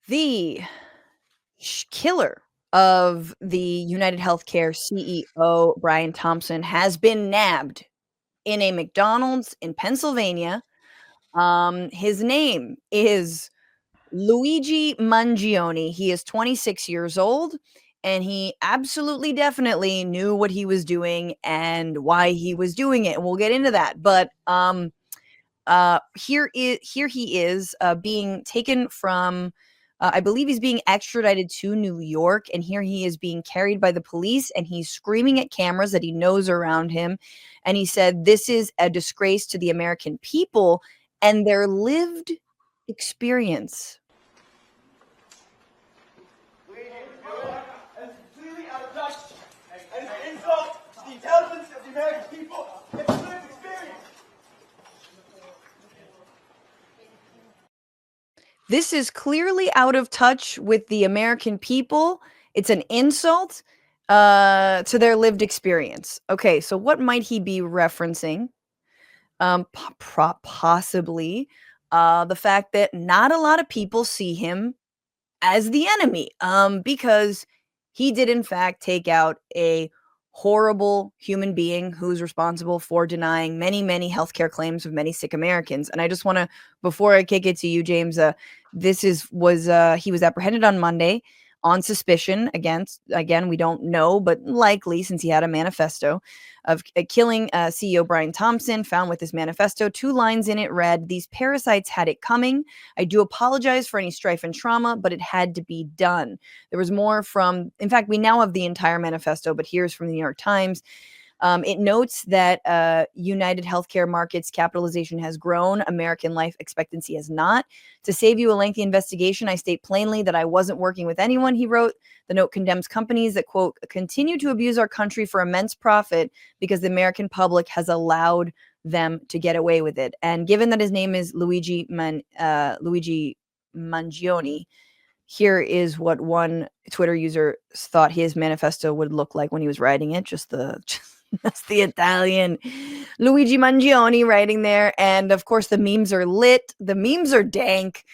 The killer of the UnitedHealthcare CEO, Brian Thompson, has been nabbed in a McDonald's in Pennsylvania. His name is Luigi Mangioni. He is 26 years old, and he absolutely definitely knew what he was doing and why he was doing it. And we'll get into that. But here he is being taken from I believe he's being extradited to New York, and here he is being carried by the police, and he's screaming at cameras that he knows are around him, and he said this is a disgrace to the American people and their lived experience. And completely out of touch, and it's an insult to the intelligence of the American people and its lived experience. This is clearly out of touch with the American people. It's an insult to their lived experience. Okay, so what might he be referencing? Possibly the fact that not a lot of people see him as the enemy, because he did in fact take out a horrible human being who's responsible for denying many, many healthcare claims of many sick Americans. And I just want to, before I kick it to you, James, he was apprehended on Monday on suspicion again, we don't know, but likely, since he had a manifesto of killing CEO Brian Thompson, found with his manifesto. 2 lines in it read, "These parasites had it coming. I do apologize for any strife and trauma, but it had to be done." There was more in fact, we now have the entire manifesto, but here's from the New York Times. It notes that UnitedHealthcare market's capitalization has grown. American life expectancy has not. "To save you a lengthy investigation, I state plainly that I wasn't working with anyone," he wrote. The note condemns companies that, quote, "continue to abuse our country for immense profit because the American public has allowed them to get away with it." And given that his name is Luigi Mangioni, here is what one Twitter user thought his manifesto would look like when he was writing it. That's the Italian Luigi Mangioni writing there. And of course, the memes are lit. The memes are dank.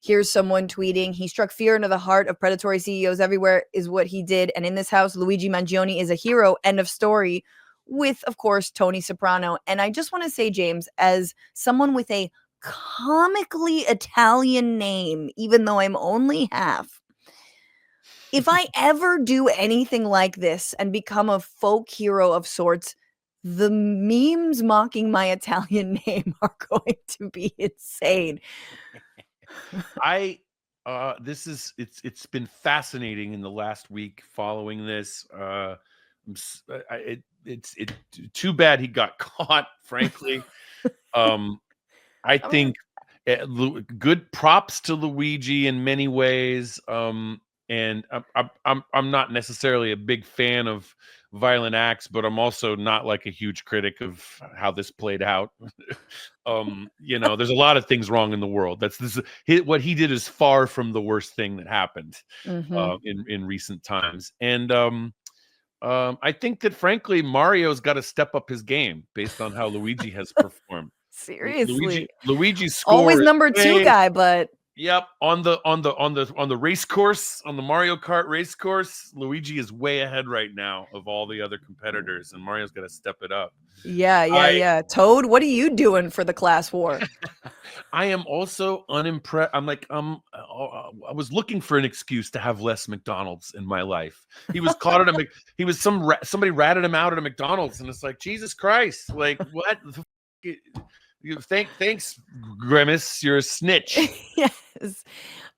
Here's someone tweeting, "He struck fear into the heart of predatory CEOs everywhere is what he did. And in this house, Luigi Mangioni is a hero." End of story. With, of course, Tony Soprano. And I just want to say, James, as someone with a comically Italian name, even though I'm only half, if I ever do anything like this and become a folk hero of sorts, the memes mocking my Italian name are going to be insane. It's been fascinating in the last week following this. It's too bad he got caught, frankly. I think good props to Luigi in many ways. And I'm not necessarily a big fan of violent acts, but I'm also not like a huge critic of how this played out. There's a lot of things wrong in the world. What he did is far from the worst thing that happened in recent times. And I think that, frankly, Mario's got to step up his game based on how Luigi has performed. Seriously, Luigi's score always number 2 guy, but yep, on the race course, on the Mario Kart race course, Luigi is way ahead right now of all the other competitors, and Mario's got to step it up. Yeah. Toad, what are you doing for the class war? I am also unimpressed. I'm like, I was looking for an excuse to have less McDonald's in my life. He was caught at somebody ratted him out at a McDonald's, and it's like, Jesus Christ, like what? Thanks, Grimace. You're a snitch. Yes.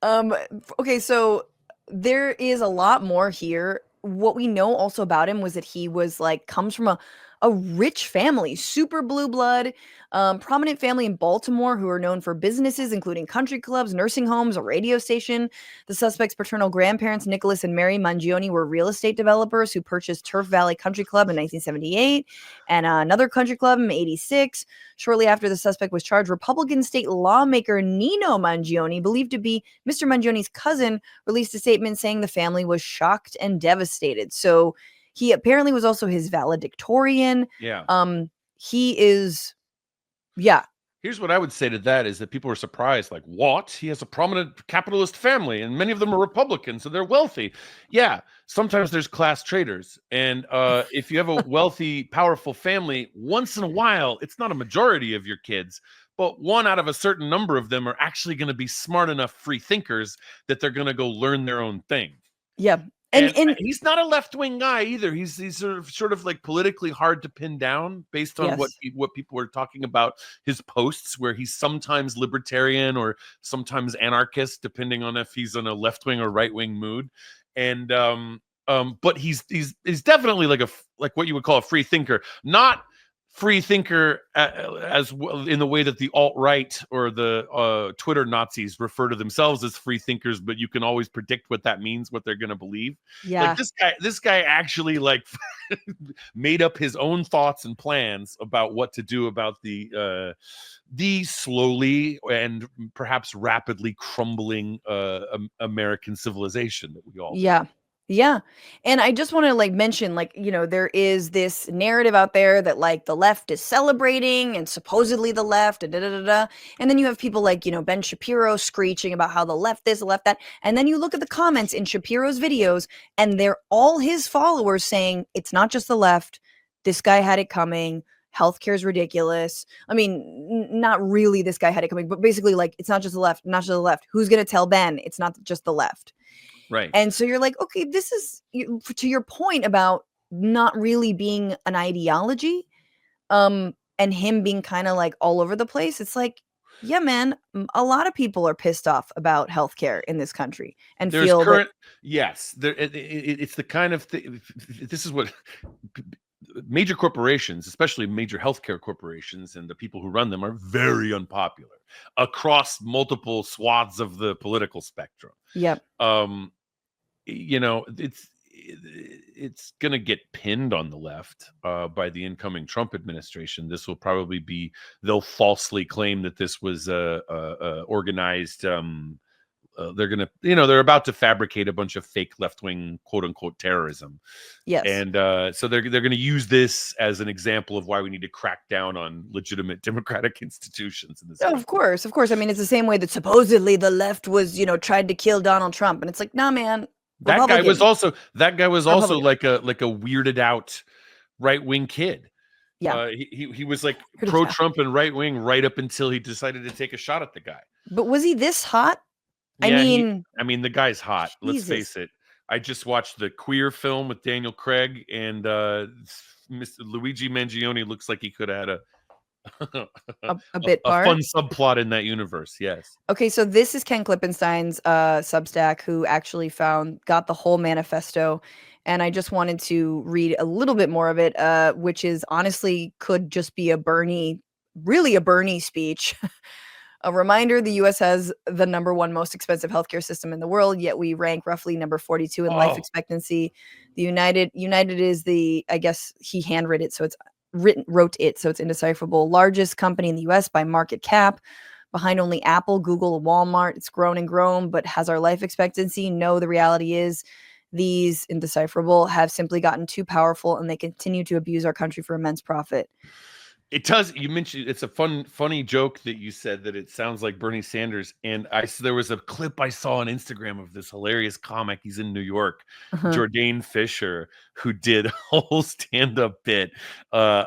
Okay, so there is a lot more here. What we know also about him was that he was comes from a rich family, super blue blood, prominent family in Baltimore who are known for businesses including country clubs, nursing homes, a radio station. The suspect's paternal grandparents, Nicholas and Mary Mangioni, were real estate developers who purchased Turf Valley Country Club in 1978 and another country club in 86. Shortly after the suspect was charged, Republican state lawmaker Nino Mangioni, believed to be Mr. Mangioni's cousin, released a statement saying the family was shocked and devastated. So he apparently was also his valedictorian. Yeah. He is, yeah. Here's what I would say to that is that people are surprised, like, what? He has a prominent capitalist family, and many of them are Republicans, so they're wealthy. Yeah, sometimes there's class traders. And if you have a wealthy, powerful family, once in a while, it's not a majority of your kids, but one out of a certain number of them are actually going to be smart enough free thinkers that they're going to go learn their own thing. Yeah. And And he's not a left-wing guy either. He's sort of like politically hard to pin down based on what yes. what people are talking about his posts, where he's sometimes libertarian or sometimes anarchist, depending on if he's in a left-wing or right-wing mood. And but he's definitely like what you would call a free thinker, not free thinker as well in the way that the alt-right or the Twitter Nazis refer to themselves as free thinkers, but you can always predict what that means, what they're going to believe. Like Yeah. this guy actually like made up his own thoughts and plans about what to do about the slowly and perhaps rapidly crumbling American civilization that we all live. Yeah. Yeah. And I just want to like mention, like, there is this narrative out there that like the left is celebrating and supposedly the left and da da da da. And then you have people like, Ben Shapiro screeching about how the left this, the left that. And then you look at the comments in Shapiro's videos and they're all his followers saying it's not just the left. This guy had it coming. Healthcare is ridiculous. I mean, not really this guy had it coming, but basically like it's not just the left, not just the left. Who's going to tell Ben it's not just the left? Right. And so you're like, okay, this is to your point about not really being an ideology, and him being kind of like all over the place. It's like, yeah, man, a lot of people are pissed off about healthcare in this country and There's feel current, yes, it's the kind of thing. This is what major corporations, especially major healthcare corporations and the people who run them, are very unpopular across multiple swaths of the political spectrum. Yep. It's going to get pinned on the left by the incoming Trump administration. This will probably be, they'll falsely claim that this was organized. They're going to, they're about to fabricate a bunch of fake left-wing quote unquote terrorism. Yes. And so they're going to use this as an example of why we need to crack down on legitimate democratic institutions in this country. Of course. I mean, it's the same way that supposedly the left was, tried to kill Donald Trump. And it's like, nah, man. That guy was also like a weirded out right-wing kid. Yeah. He was like pro-Trump and right-wing right up until he decided to take a shot at the guy. But was he this hot? Yeah, I mean, the guy's hot. Jesus. Let's face it. I just watched the Queer film with Daniel Craig, and Mr. Luigi Mangioni looks like he could have had a bit part. A fun subplot in that universe. Yes. Okay, so this is Ken Klippenstein's Substack, who actually got the whole manifesto, and I just wanted to read a little bit more of it, which is honestly could just be a Bernie speech. A reminder, the U.S. has the #1 most expensive healthcare system in the world, yet we rank roughly number 42 in life expectancy. The United is I guess he handwrote it, so it's indecipherable. Largest company in the U.S. by market cap, behind only Apple, Google, and Walmart. It's grown and grown, but has our life expectancy? No, the reality is these indecipherable have simply gotten too powerful, and they continue to abuse our country for immense profit. It does. You mentioned it's a funny joke that you said that it sounds like Bernie Sanders. And there was a clip I saw on Instagram of this hilarious comic. He's in New York, Jordan Fisher, who did a whole stand-up bit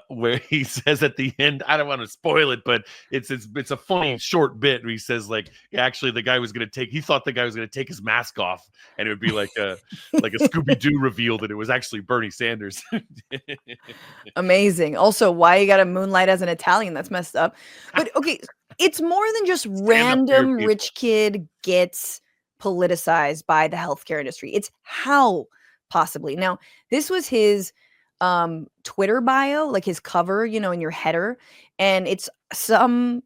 where he says at the end, I don't want to spoil it, but it's a funny short bit where he says like, actually he thought the guy was going to take his mask off, and it would be like a Scooby-Doo reveal that it was actually Bernie Sanders. Amazing. Also, why you got to moonlight as an Italian? That's messed up. But okay, it's more than just random rich kid gets politicized by the healthcare industry. It's how possibly. Now, this was his Twitter bio, like his cover, in your header, and it's some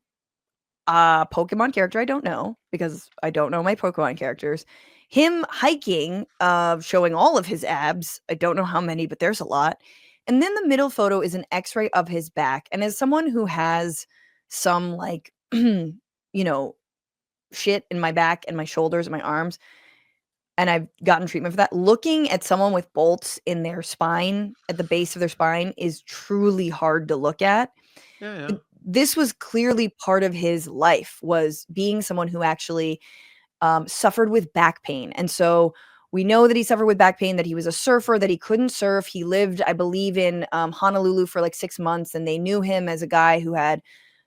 Pokemon character I don't know, because I don't know my Pokemon characters. Him hiking, showing all of his abs. I don't know how many, but there's a lot. And then the middle photo is an x-ray of his back. And as someone who has some like, shit in my back and my shoulders and my arms, and I've gotten treatment for that, looking at someone with bolts in their spine, at the base of their spine, is truly hard to look at. Yeah. this was clearly part of his life, was being someone who actually suffered with back pain. And so we know that he suffered with back pain, that he was a surfer, that he couldn't surf. He lived, I believe, in Honolulu for like 6 months, and they knew him as a guy who had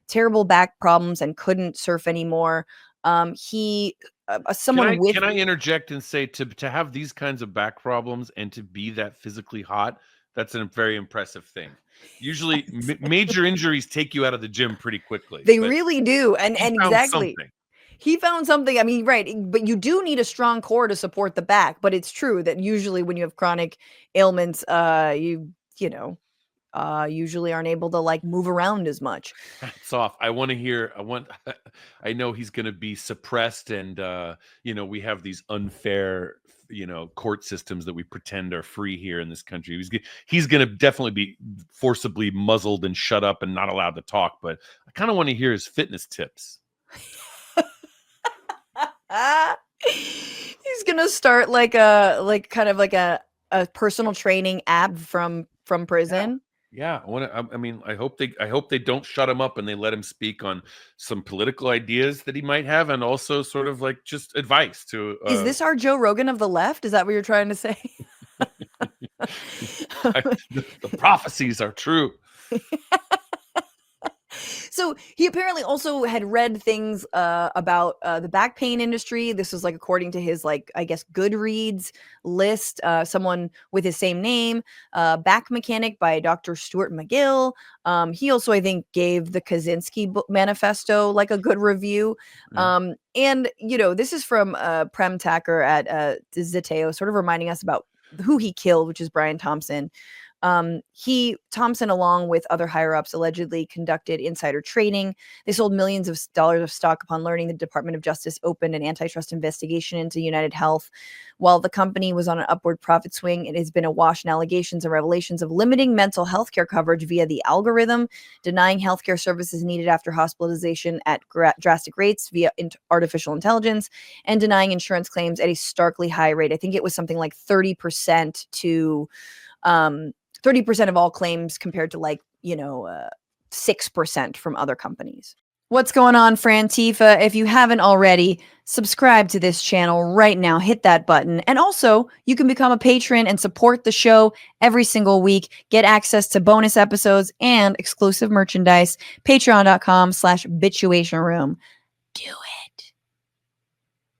terrible back problems and couldn't surf anymore. He, someone with Can I interject and say, to have these kinds of back problems and to be that physically hot, that's a very impressive thing. Usually, major injuries take you out of the gym pretty quickly. they but really do, and he found exactly. something. He found something. I mean, right, but you do need a strong core to support the back. But it's true that usually when you have chronic ailments, you know, usually aren't able to like move around as much. Hats off. I want to hear. I know he's going to be suppressed, and we have these unfair, court systems that we pretend are free here in this country. He's going to definitely be forcibly muzzled and shut up and not allowed to talk. But I kind of want to hear his fitness tips. He's gonna start like a personal training app from prison. Yeah, I hope they don't shut him up and they let him speak on some political ideas that he might have, and also sort of like just advice to. Is this our Joe Rogan of the left? Is that what you're trying to say? The prophecies are true. So he apparently also had read things about the back pain industry. This was like according to his I guess Goodreads list. Someone with his same name, Back Mechanic by Dr. Stuart McGill. He also, I think, gave the Kaczynski Manifesto like a good review. And this is from Prem Tacker at Zeteo, sort of reminding us about who he killed, which is Brian Thompson. Thompson, along with other higher-ups, allegedly conducted insider trading. They sold millions of dollars of stock upon learning the Department of Justice opened an antitrust investigation into United Health. While the company was on an upward profit swing, it has been awash in allegations and revelations of limiting mental health care coverage via the algorithm, denying healthcare services needed after hospitalization at drastic rates via artificial intelligence, and denying insurance claims at a starkly high rate. I think it was something like 30% to 30% of all claims compared to 6% from other companies. What's going on, Frantifa? If you haven't already, subscribe to this channel right now. Hit that button. And also, you can become a patron and support the show every single week. Get access to bonus episodes and exclusive merchandise. Patreon.com/Bitchuation Room. Do it.